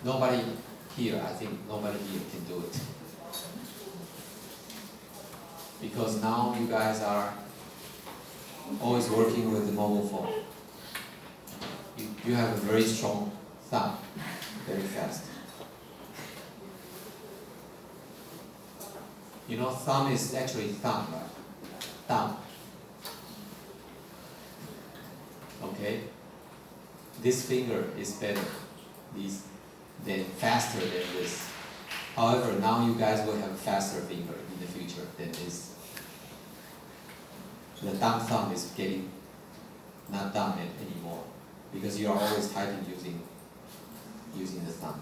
Nobody here, I think nobody here can do it. Because now you guys are always working with the mobile phone. You have a very strong thumb, very fast. You know, thumb is actually thumb, right? Thumb. Okay? This finger is better, faster than this. However, now you guys will have a faster finger in the future than this. The thumb is getting not dumb anymore because you are always typing using the thumb.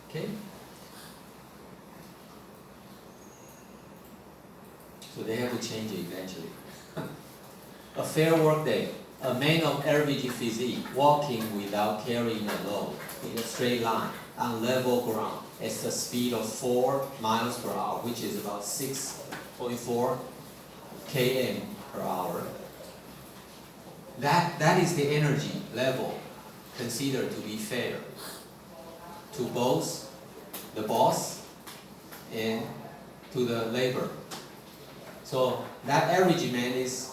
Okay? So they have to change it eventually. A fair work day. A man of average physique walking without carrying a load in a straight line on level ground at the speed of 4 miles per hour, which is about 6.4 km per hour. That is the energy level considered to be fair to both the boss and to the labor. So that average man is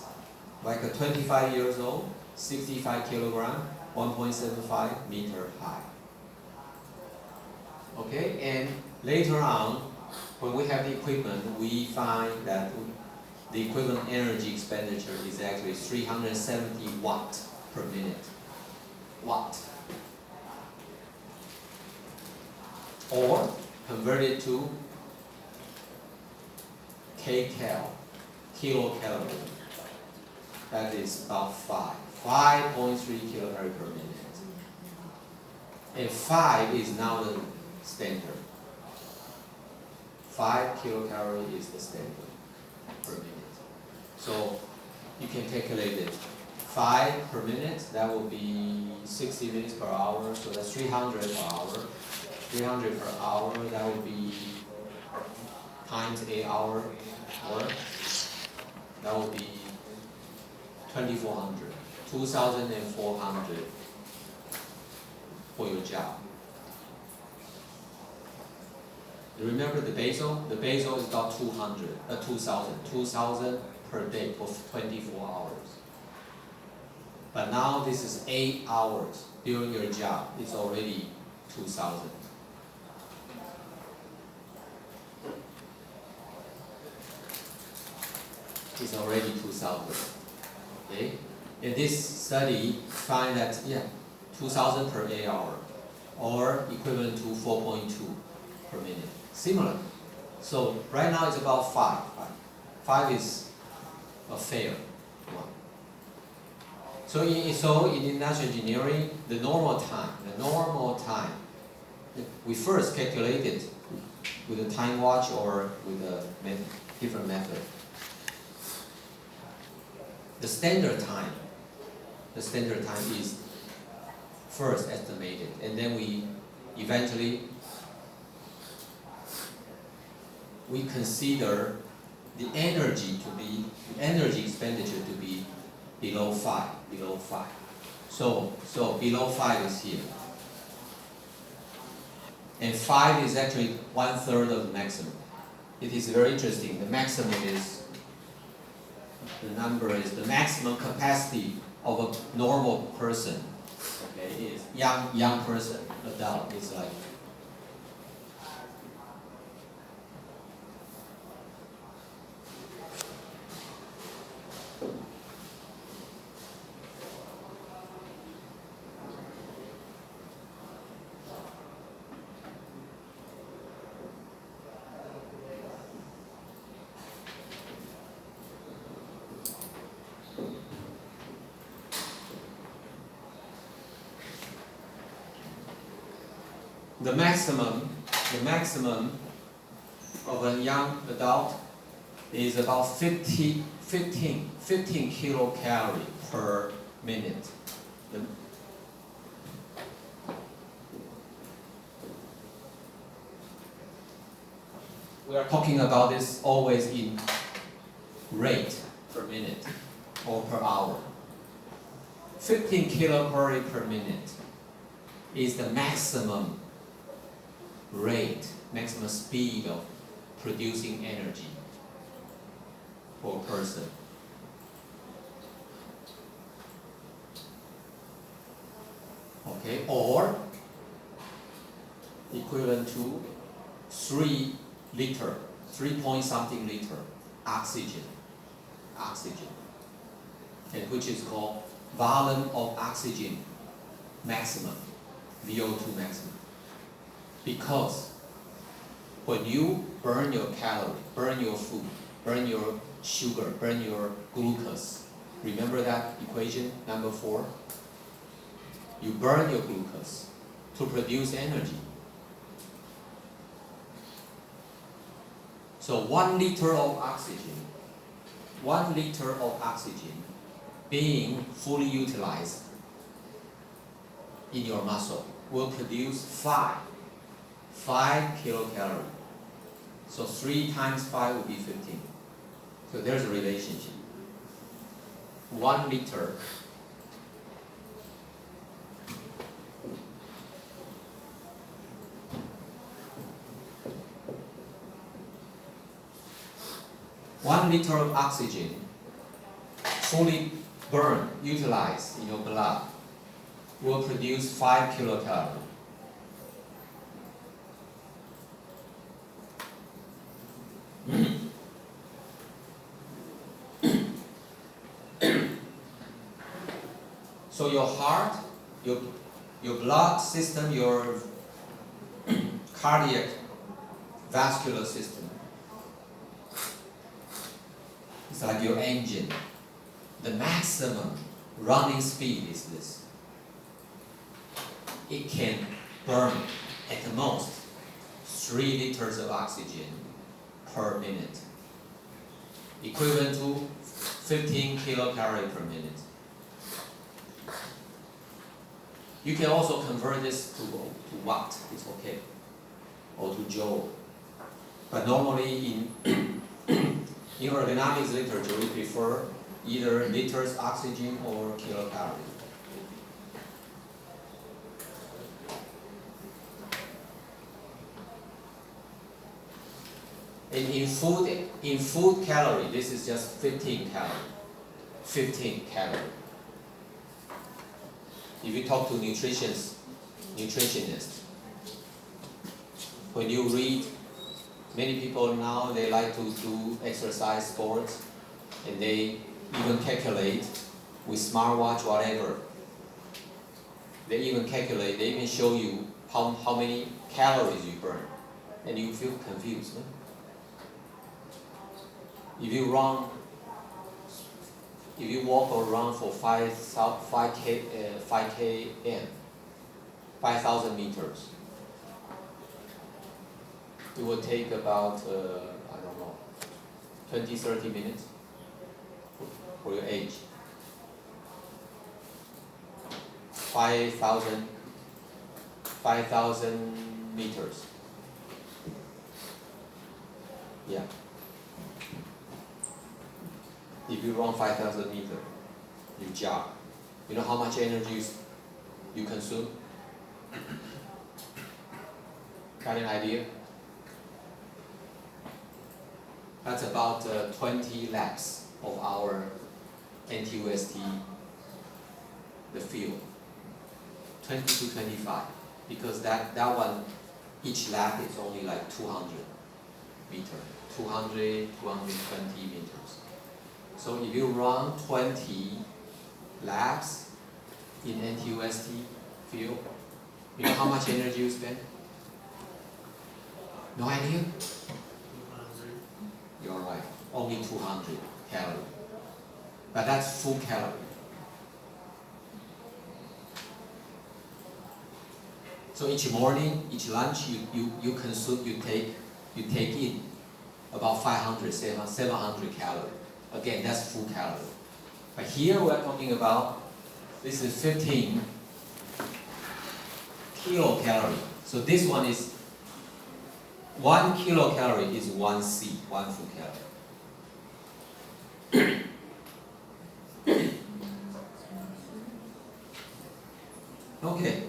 like a 25 years old, 65 kilogram, 1.75 meter high. Okay, and later on, when we have the equipment, we find that the equivalent energy expenditure is actually 370 watt per minute. Watt. Or converted to kcal, kilocalorie. That is about 5.3 kilocalorie per minute. And 5 is now the standard. 5 kilocalorie is the standard per minute. So you can calculate it. 5 per minute, that will be 60 minutes per hour, so that's 300 per hour. 300 per hour, that would be times 8 hour work. That would be 2,400, 2,400 for your job. You remember the basal? The basal is about 2,000 per day for 24 hours. But now this is 8 hours during your job. It's already 2,000. It's already 2,000. Okay? And this study find that 2,000 per 8 hour, or equivalent to 4.2 per minute. Similar. So right now it's about 5. 5 is a fair one. So in industrial engineering, the normal time, we first calculate it with a time watch or with a different method. The standard time is first estimated, and then we eventually consider the energy expenditure to be below 5. So below 5 is here. And 5 is actually 1/3 of the maximum. It is very interesting. The maximum is, the number is the maximum capacity of a normal person. Okay, is young person, adult is like the maximum of a young adult is about 15 kilocalorie per minute. We are talking about this always in rate per minute or per hour. 15 kilocalorie per minute. is the maximum rate, maximum speed of producing energy for a person. Okay, or equivalent to 3 liter, 3 point something liter oxygen, and which is called volume of oxygen maximum, VO2 maximum. Because when you burn your calorie, burn your food, burn your sugar, burn your glucose, remember that equation number 4? You burn your glucose to produce energy. So 1 liter of oxygen being fully utilized in your muscle will produce 5 kilocalories. So 3 times 5 will be 15. So there's a relationship. 1 liter of oxygen fully burned, utilized in your blood will produce 5 kilocalories. So your heart, your blood system, your cardiac vascular system, it's like your engine. The maximum running speed is this. It can burn at the most 3 liters of oxygen per minute, equivalent to 15 kilocalories per minute. You can also convert this to watt, it's okay, or to joule. But normally in ergonomics literature, we prefer either liters oxygen or kilocalories. And in food calorie, this is just 15 calories. 15 calories. If you talk to nutritionists, when you read, many people now they like to do exercise sports, and they even calculate with smartwatch, whatever. They even show you how many calories you burn, and you feel confused. Huh? If you walk or run for 5,000 meters, it will take about 20-30 minutes for your age. 5,000 meters. Yeah. If you run 5,000 meters, you jog. You know how much energy you consume? Got an idea? That's about 20 laps of our NTUST, the field. 20 to 25, because that one, each lap is only like 200 meters, 220 meters. So if you run 20 laps in NTUST field, you know how much energy you spend? No idea? You're right, only 200 calories. But that's full calorie. So each morning, each lunch, you consume, you take in about 500, 700 calories. Again, that's full calorie. But here we're talking about, this is 15 kilocalorie. So this one is 1 kilocalorie is 1 C, 1 full calorie. Okay.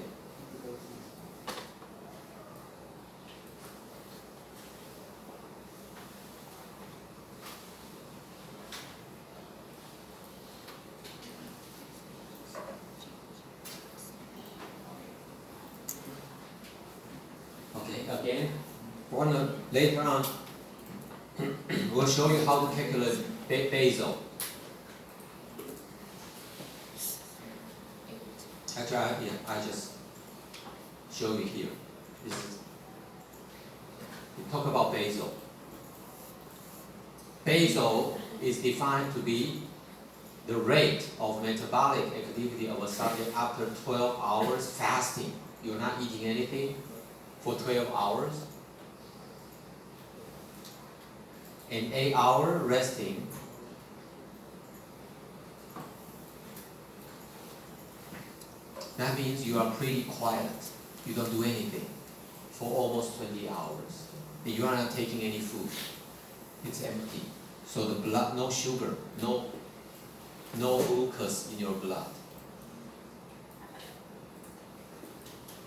again, later on, we'll show you how to calculate basal. Actually, I just show you here. We talk about basal. Basal is defined to be the rate of metabolic activity of a subject after 12 hours fasting. You're not eating anything for 12 hours. And 8 hours resting. That means you are pretty quiet. You don't do anything for almost 20 hours. And you are not taking any food. It's empty. So the blood, no sugar, no glucose in your blood.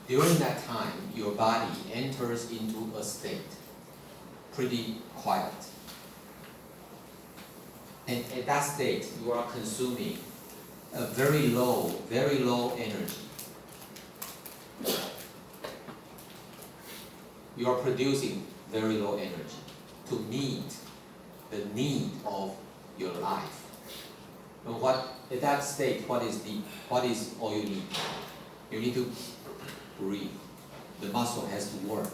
During that time, your body enters into a state, pretty quiet. And at that state, you are consuming a very low energy. You are producing very low energy to meet the need of your life. And at that state, what is all you need? You need to breathe. The muscle has to work.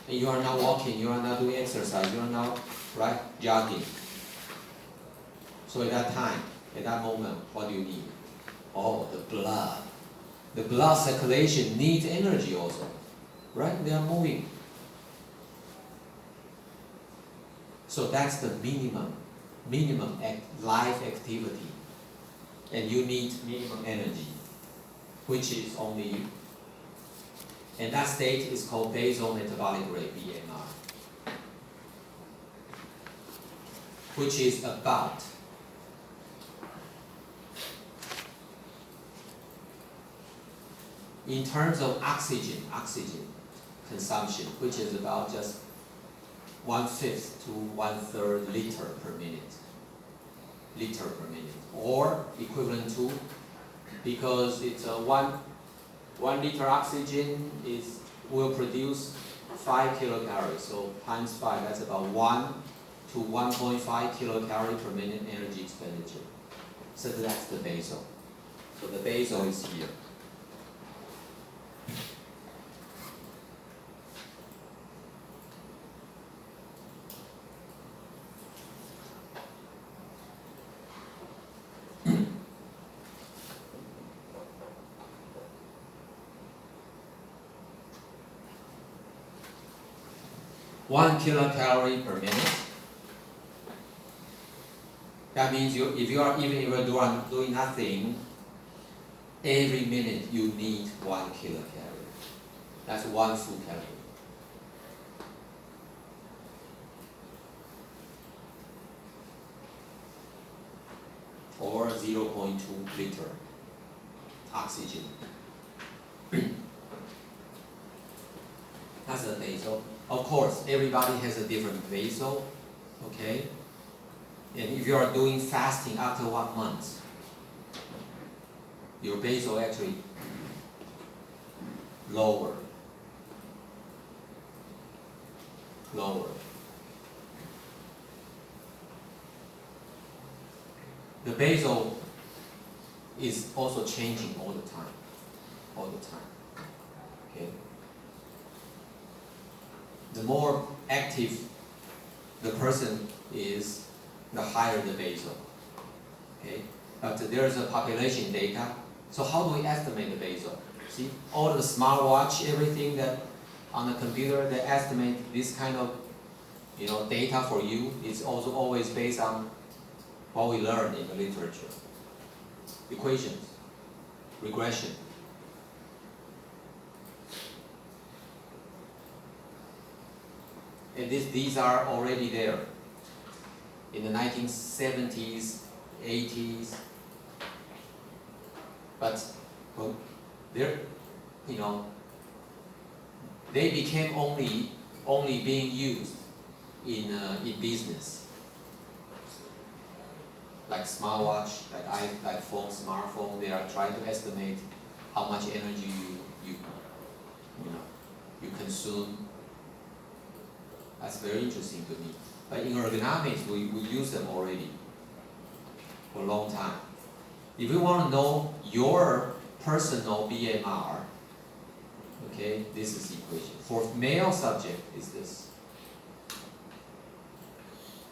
And you are not walking, you are not doing exercise, you are not jogging. So at that time, at that moment, what do you need? Oh, the blood. The blood circulation needs energy also. Right? They are moving. So that's the minimum life activity. And you need minimum energy, which is only, and that state is called basal metabolic rate, BMR, which is about in terms of oxygen consumption, which is about just 1/5 to 1/3 liter per minute, or equivalent to, because it's a 1 liter oxygen will produce 5 kilocalories, so times 5, that's about 1 to 1.5 kilocalorie per minute energy expenditure. So that's the basal. So the basal is here. One kilocalorie per minute. That means if you are doing nothing, every minute you need 1 kilocalorie. That's 1 full calorie. Or 0.2 liter oxygen. That's the basal. Of course, everybody has a different basal, okay? And if you are doing fasting after 1 month, your basal actually lower. The basal is also changing all the time. Okay? The more active the person is, the higher the basal. Okay? But there's a population data. So how do we estimate the basal? See, all the smartwatch, everything that on the computer, they estimate this kind of data for you. It's also always based on what we learned in the literature. Equations, regression. And these are already there in the 1970s, 80s. But they're, they became only being used in business, like smartwatch, like smartphone. They are trying to estimate how much energy you consume. That's very interesting to me. But in ergonomics, we use them already for a long time. If you want to know your personal BMR, okay, this is the equation. For male subject is this.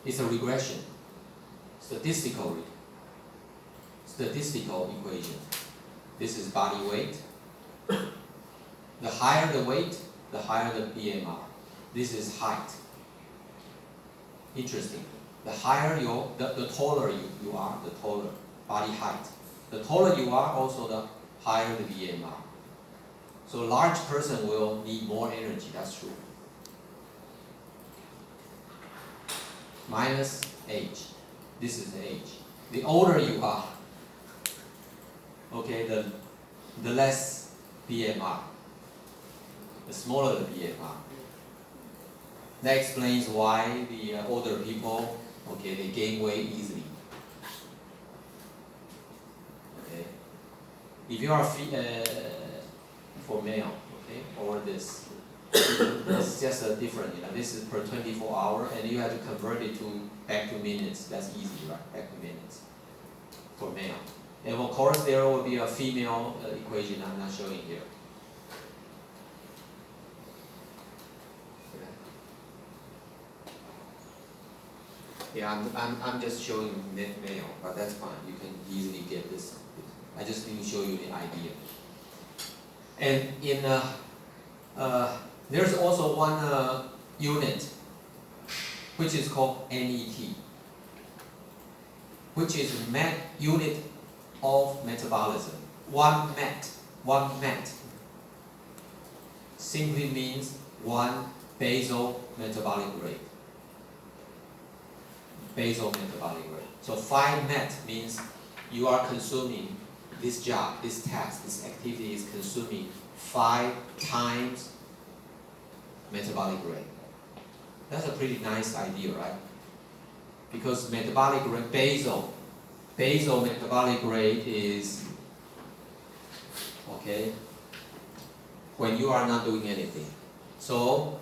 It's a regression, statistical equation. This is body weight. The higher the weight, the higher the BMR. This is height. Interesting. The higher the taller you are, the taller body height. The taller you are, also the higher the BMR. So a large person will need more energy, that's true. Minus age. This is the age. The older you are, okay, the less BMR. The smaller the BMR. That explains why the older people, okay, they gain weight easily. Okay. If you are for male, okay, or this, it's just a different, this is per 24 hour, and you have to convert it back to minutes. That's easy, right? Back to minutes for male. And of course, there will be a female equation I'm not showing here. Yeah, I'm just showing male, but that's fine. You can easily get this. I just need to show you the idea. And in there's also one unit which is called NET, which is unit of metabolism. One MET simply means one basal metabolic rate. Basal metabolic rate. So 5 MET means you are consuming this job, this task, this activity is consuming 5 times metabolic rate. That's a pretty nice idea, right? Because metabolic rate, basal metabolic rate is, okay, when you are not doing anything. So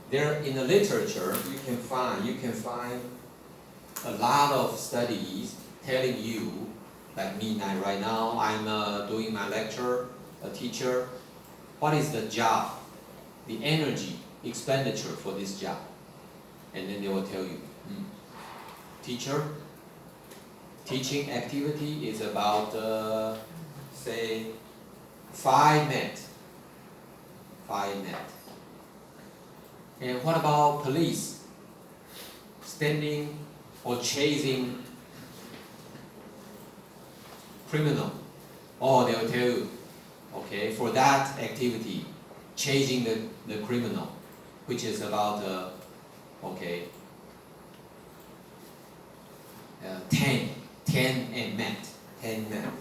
there in the literature you can find a lot of studies telling you, like me right now, I'm doing my lecture, a teacher, what is the job, the energy expenditure for this job? And then they will tell you, teacher, teaching activity is about, say, 5 MET. 5 MET. And what about police? Standing or chasing criminal. Oh, they will tell you, okay, for that activity, chasing the criminal, which is about, 10 MET. 10 MET.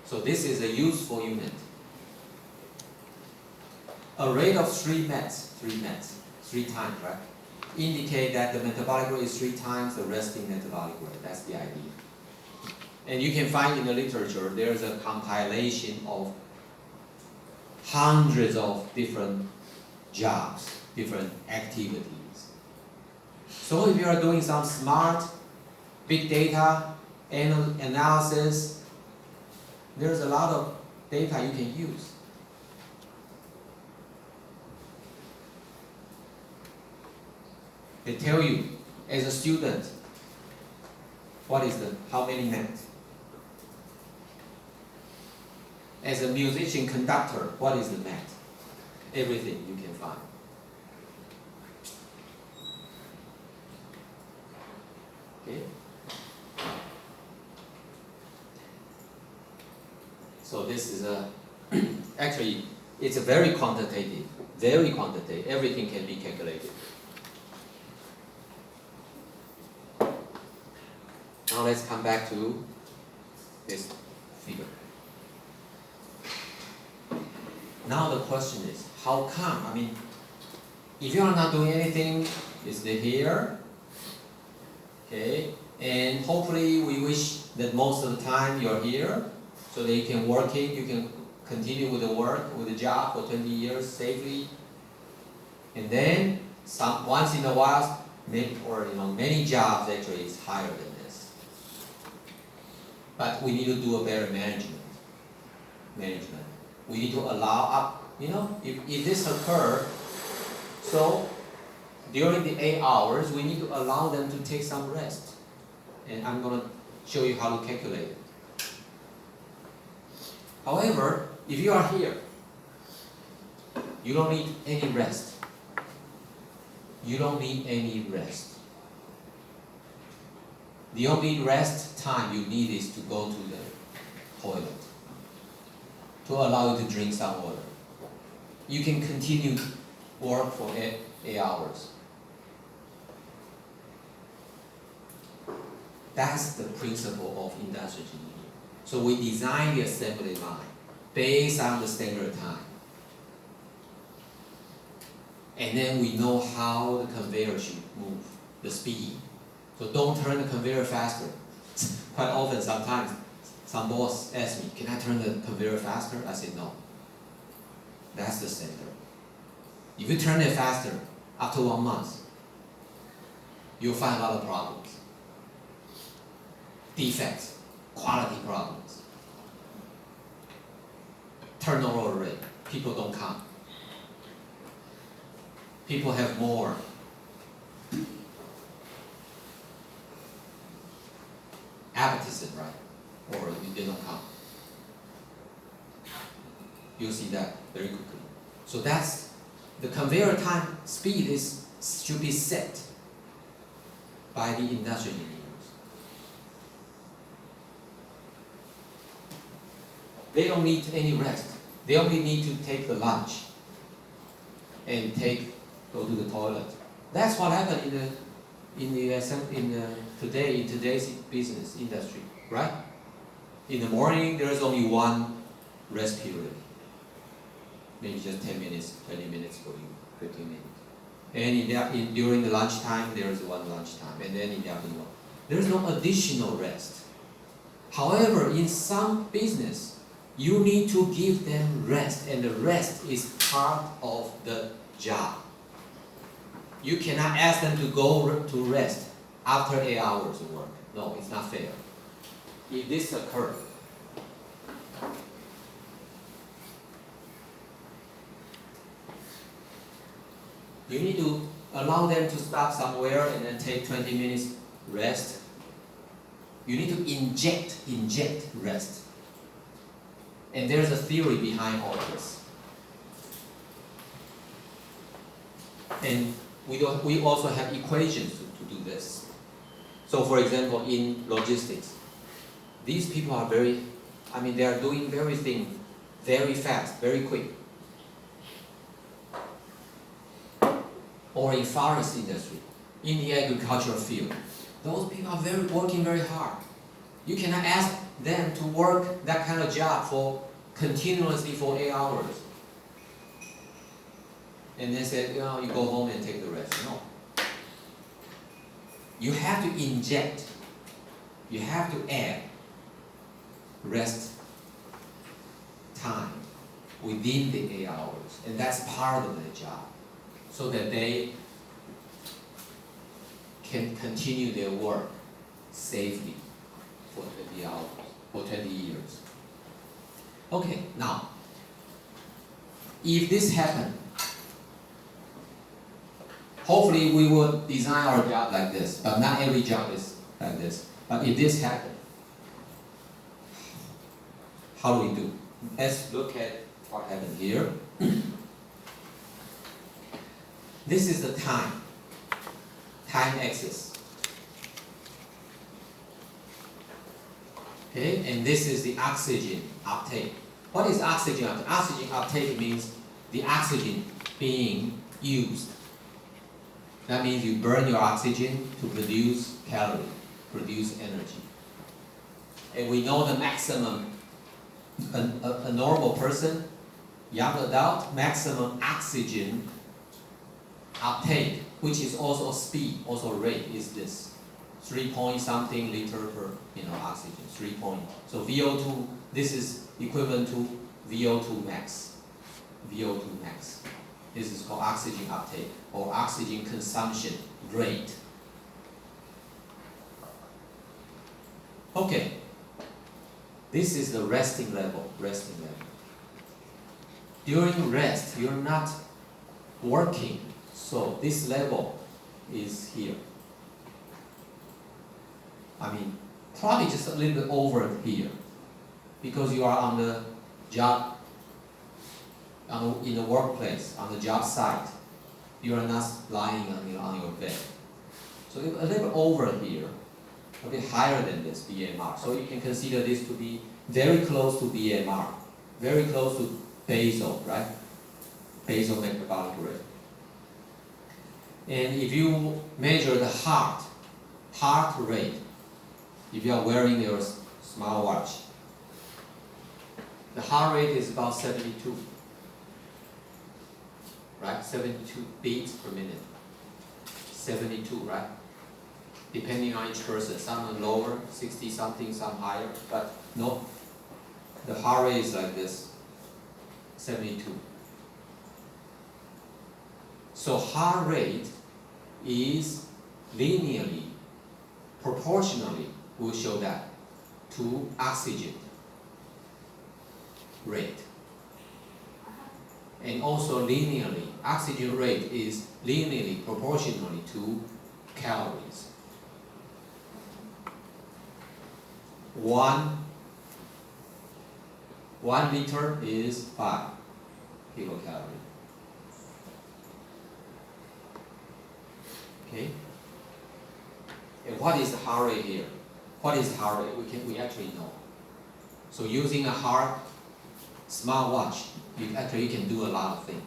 So this is a useful unit. A rate of 3 METs, 3 times, right? Indicate that the metabolic rate is 3 times the resting metabolic rate. That's the idea. And you can find in the literature, there's a compilation of hundreds of different jobs, different activities. So if you are doing some smart big data analysis, there's a lot of data you can use. They tell you, as a student, how many MET? As a musician conductor, what is the MET? Everything you can find. Okay? So this is actually, it's a very quantitative. Everything can be calculated. Now let's come back to this figure. Now the question is, how come? I mean, if you are not doing anything, it's here, okay, And hopefully we wish that most of the time you're here so that you can you can continue with the work, with the job for 20 years safely. And then once in a while, many jobs actually is higher than this. But we need to do a better management. We need to allow if this occurs, so during the 8 hours, we need to allow them to take some rest. And I'm going to show you how to calculate it. However, if you are here, you don't need any rest. You don't need any rest. The only rest time you need is to go to the toilet, to allow you to drink some water. You can continue work for 8 hours. That's the principle of industrial engineering. So we design the assembly line based on the standard time. And then we know how the conveyor should move, the speed. So don't turn the conveyor faster. Quite often, sometimes, some boss asks me, can I turn the conveyor faster? I say no. That's the standard. If you turn it faster, after 1 month, you'll find a lot of problems. Defects, quality problems, turnover rate, people don't come. People have more appetites, right? Or they don't come. You'll see that very quickly. So that's the conveyor time speed should be set by the industrial engineers. They don't need any rest. They only need to take the lunch and go to the toilet. That's what happened in today's business industry, right? In the morning, there is only one rest period. Maybe just 10 minutes, 20 minutes for you, 15 minutes. And during the lunchtime, there is one lunchtime. And then in the afternoon, there is no additional rest. However, in some business, you need to give them rest, and the rest is part of the job. You cannot ask them to go to rest after 8 hours of work. No, it's not fair. If this occurs, you need to allow them to stop somewhere and then take 20 minutes rest. You need to inject rest. And there's a theory behind all this. And we also have equations to do this. So for example, in logistics, these people are they are doing everything very fast, very quick. Or in forest industry, in the agricultural field, those people are working very hard. You cannot ask them to work that kind of job continuously for 8 hours. And then say, you go home and take the rest. No. You have to inject, you have to add rest time within the 8 hours. And that's part of the job. So that they can continue their work safely for 20 hours, for 20 years. Okay, now, if this happens, hopefully we will design our job like this, but not every job is like this. But if this happens, how do we do? Let's look at what happened here. This is the time axis. Okay, and this is the oxygen uptake. What is oxygen uptake? Oxygen uptake means the oxygen being used. That means you burn your oxygen to produce calorie, produce energy. And we know the maximum, a normal person, young adult, maximum oxygen uptake, which is also speed, also rate, is this. 3 point something liter per oxygen, 3 point. So VO2, this is equivalent to VO2 max. VO2 max. This is called oxygen uptake or oxygen consumption rate. Okay. This is the resting level. During rest, you're not working, so this level is here. I mean, probably just a little bit over here, because you are on the job, in the workplace, on the job site. You are not lying on your bed. So a little bit over here, a bit higher than this BMR. So you can consider this to be very close to BMR, very close to basal, right? Basal metabolic rate. And if you measure the heart rate, if you are wearing your smartwatch, the heart rate is about 72, right? 72 beats per minute. 72, right? Depending on each person, some are lower, 60 something, some higher, but no, the heart rate is like this, 72. So heart rate is linearly, proportionally, will show that, to oxygen rate. And also linearly, oxygen rate is linearly proportionally to calories. 1 liter is 5 kilocalories. Okay. And what is the heart rate here? What is heart rate? We actually know. So using a heart smartwatch, you actually can do a lot of things.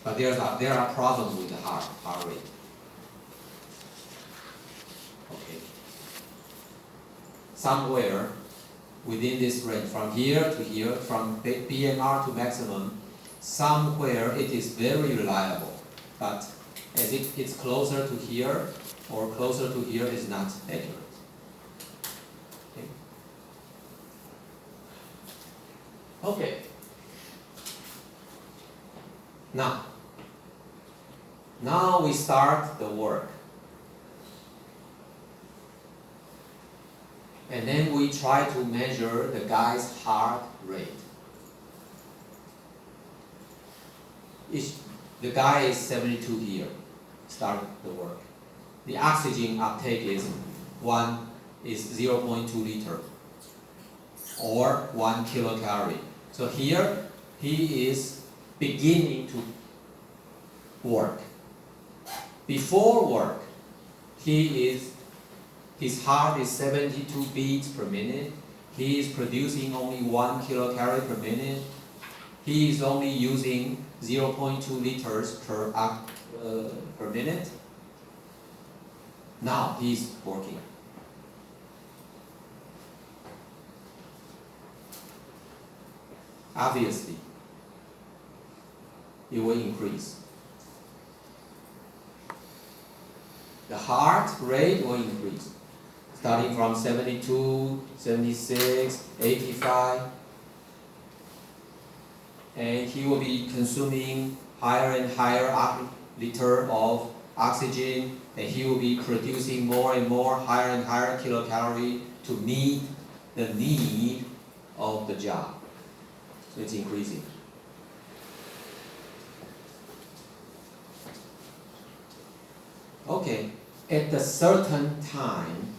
But there are problems with the heart rate. Okay. Somewhere within this range, from here to here, from BMR to maximum, somewhere it is very reliable. But as it's closer to here or closer to here, is not accurate. Okay. Now we start the work. And then we try to measure the guy's heart rate. The guy is 72 here. Start the work. The oxygen uptake is 0.2 liter or 1 kilocalorie. So here he is beginning to work. Before work, his heart is 72 beats per minute. He is producing only 1 kilocalorie per minute. He is only using 0.2 liters per minute. Now he's working. Obviously, it will increase. The heart rate will increase, starting from 72, 76, 85, and he will be consuming higher and higher liter of oxygen, and he will be producing more and more higher and higher kilocalorie to meet the need of the job. So it's increasing. Okay, at a certain time,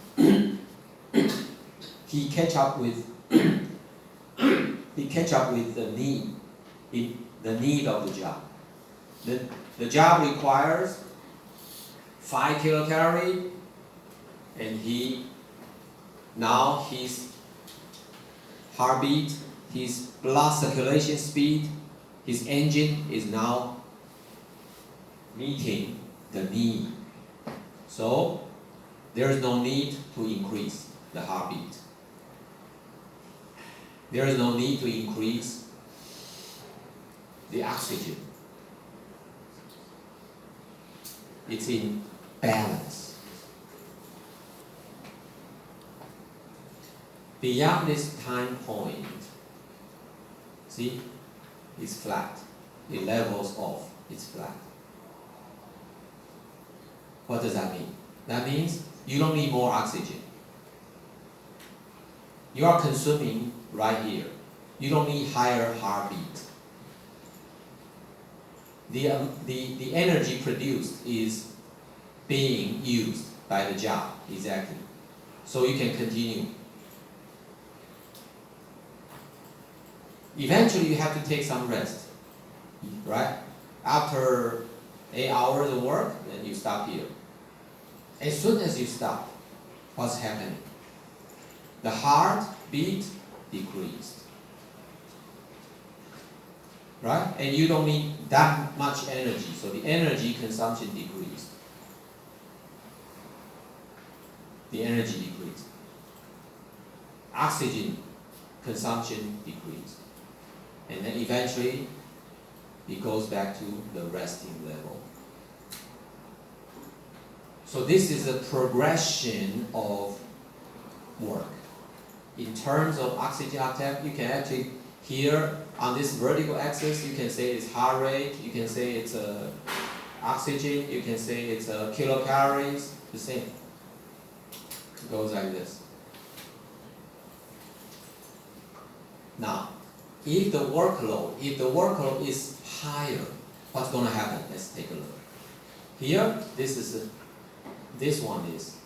he catch up with the need of the job. The job requires 5 kilocalorie, and now his heartbeat, his blood circulation speed, his engine is now meeting the need. So there is no need to increase the heartbeat. There is no need to increase the oxygen. It's in balance. Beyond this time point, see, it's flat. It levels off, it's flat. What does that mean? That means you don't need more oxygen. You are consuming right here. You don't need higher heartbeat. The energy produced is being used by the job, exactly. So you can continue. Eventually you have to take some rest, right? After 8 hours of work, then you stop here. As soon as you stop, what's happening? The heartbeat decreased. Right? And you don't need that much energy, so the energy consumption decreased. The energy decreased. Oxygen consumption decreased. And then eventually it goes back to the resting level. So this is a progression of work. In terms of oxygen octave, you can actually here on this vertical axis, you can say it's heart rate, you can say it's oxygen, you can say it's kilocalories, the same. It goes like this. Now, if the workload is higher, what's going to happen? Let's take a look. Here, this one is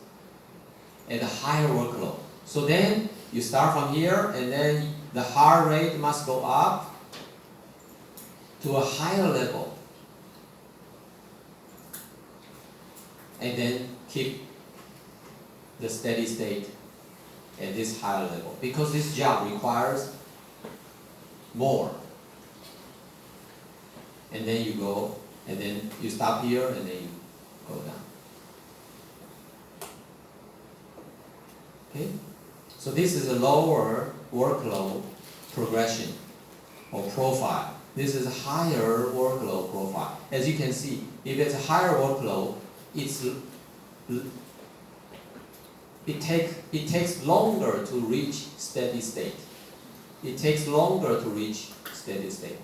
at a higher workload. So then you start from here, and then the heart rate must go up to a higher level, and then keep the steady state at this higher level, because this job requires more. And then you go, and then you stop here, and then you go down. Okay? So this is a lower workload progression or profile. This is a higher workload profile. As you can see, if it's a higher workload, it takes longer to reach steady state. It takes longer to reach steady state.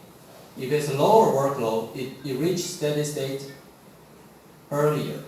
If it's a lower workload, it reaches steady state earlier.